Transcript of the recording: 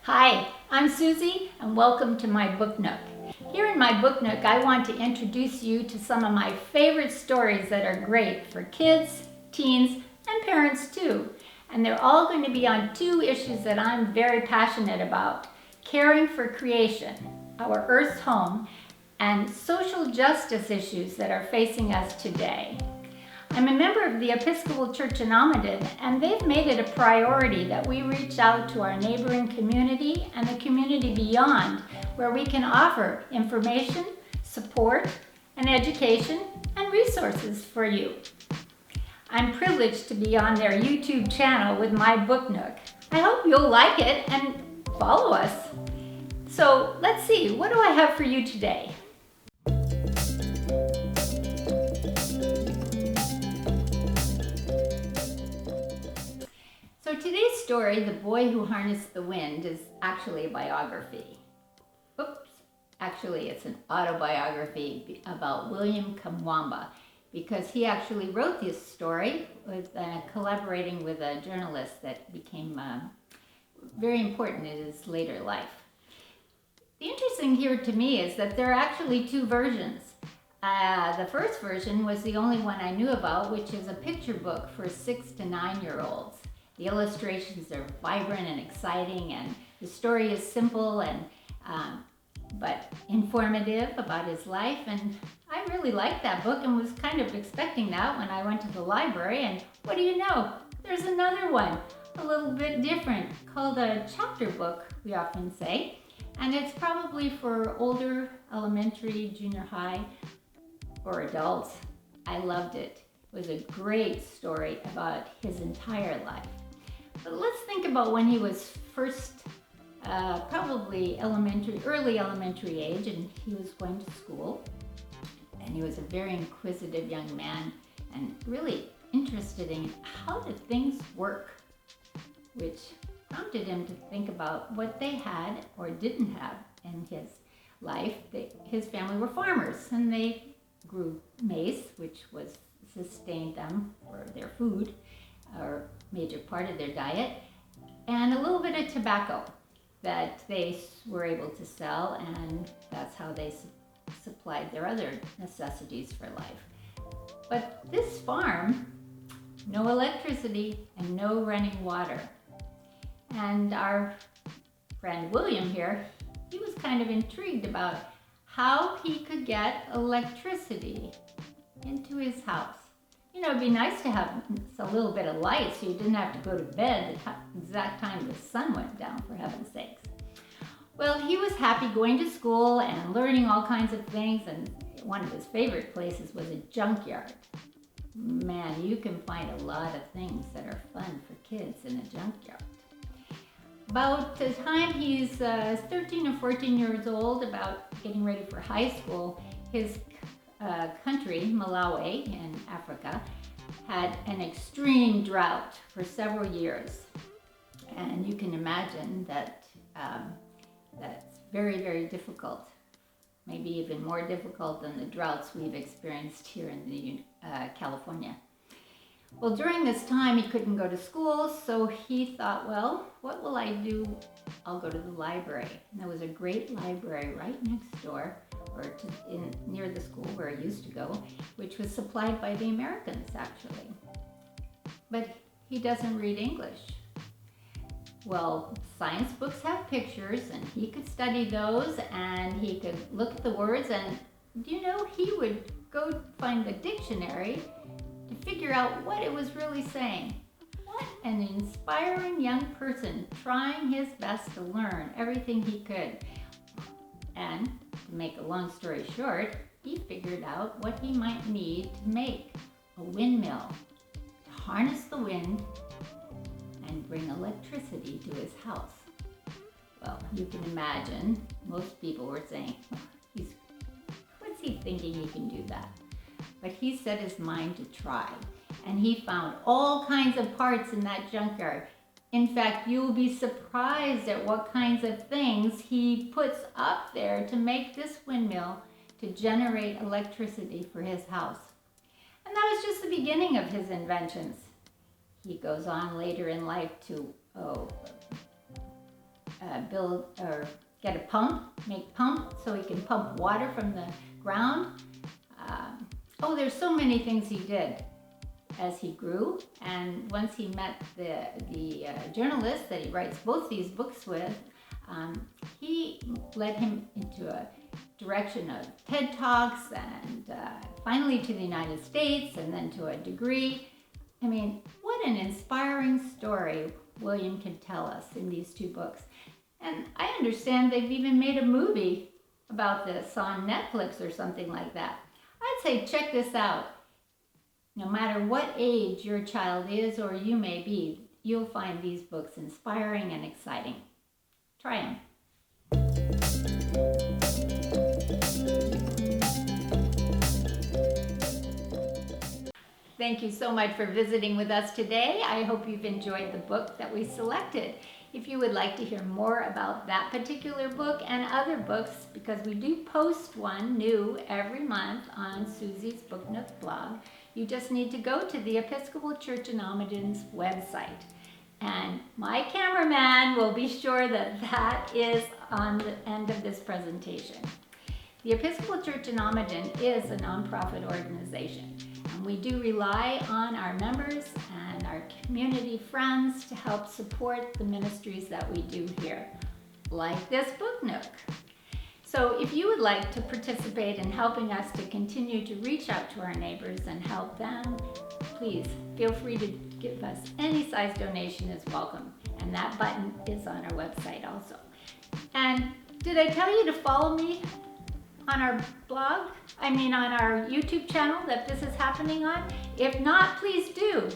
Hi, I'm Susie and welcome to my book nook. Here in my book nook, I want to introduce you to some of my favorite stories that are great for kids, teens, and parents too. And they're all going to be on two issues that I'm very passionate about: caring for creation, our Earth's home, and social justice issues that are facing us today. I'm a member of the Episcopal Church in Almaden, and they've made it a priority that we reach out to our neighboring community and the community beyond, where we can offer information, support, and education and resources for you. I'm privileged to be on their YouTube channel with my book nook. I hope you'll like it and follow us. So let's see, what do I have for you today? So today's story, The Boy Who Harnessed the Wind, is actually a biography. Oops, actually it's an autobiography about William Kamkwamba, because he actually wrote this story with collaborating with a journalist that became very important in his later life. The interesting here to me is that there are actually two versions. The first version was the only one I knew about, which is a picture book for 6 to 9-year-olds. The illustrations are vibrant and exciting, and the story is simple and but informative about his life. And I really liked that book and was kind of expecting that when I went to the library. And what do you know? There's another one, a little bit different, called a chapter book, we often say. And it's probably for older elementary, junior high, or adults. I loved it. It was a great story about his entire life. But let's think about when he was first, probably early elementary age, and he was going to school. And he was a very inquisitive young man and really interested in how did things work, which prompted him to think about what they had or didn't have in his life. His family were farmers, and they grew maize, which sustained them for their food, or major part of their diet, and a little bit of tobacco that they were able to sell, and that's how they supplied their other necessities for life. But this farm, no electricity and no running water. And our friend William here, he was kind of intrigued about how he could get electricity into his house. You know, it'd be nice to have a little bit of light so you didn't have to go to bed at the exact time the sun went down, for heaven's sakes. Well, he was happy going to school and learning all kinds of things, and one of his favorite places was a junkyard. Man, you can find a lot of things that are fun for kids in a junkyard. About the time he's 13 or 14 years old, about getting ready for high school, his country, Malawi in Africa, had an extreme drought for several years. And you can imagine that that's very, very difficult, maybe even more difficult than the droughts we've experienced here in California. Well, during this time, he couldn't go to school, so he thought, well, what will I do? I'll go to the library. And there was a great library right next door, or near the school where I used to go, which was supplied by the Americans, actually. But he doesn't read English. Well, science books have pictures, and he could study those, and he could look at the words, and you know, he would go find the dictionary to figure out what it was really saying. What an inspiring young person, trying his best to learn everything he could. And to make a long story short, he figured out what he might need to make a windmill, to harness the wind and bring electricity to his house. Well, you can imagine, most people were saying, what's he thinking he can do that? But he set his mind to try, and he found all kinds of parts in that junkyard. In fact, you'll be surprised at what kinds of things he puts up there to make this windmill to generate electricity for his house. And that was just the beginning of his inventions. He goes on later in life to build or get a make pump so he can pump water from the ground. There's so many things he did as he grew. And once he met the journalist that he writes both these books with, he led him into a direction of TED Talks and finally to the United States and then to a degree. I mean, what an inspiring story William can tell us in these two books. And I understand they've even made a movie about this on Netflix or something like that. I'd say check this out. No matter what age your child is or you may be, you'll find these books inspiring and exciting. Try them. Thank you so much for visiting with us today. I hope you've enjoyed the book that we selected. If you would like to hear more about that particular book and other books, because we do post one new every month on Susie's Book Nook blog, you just need to go to the Episcopal Church in Almaden's website. And my cameraman will be sure that that is on the end of this presentation. The Episcopal Church in Almaden is a nonprofit organization, and we do rely on our members and our community friends to help support the ministries that we do here, like this Book Nook. So if you would like to participate in helping us to continue to reach out to our neighbors and help them, please feel free to give us any size donation is welcome. And that button is on our website also. And did I tell you to follow me on our blog? On our YouTube channel that this is happening on? If not, please do.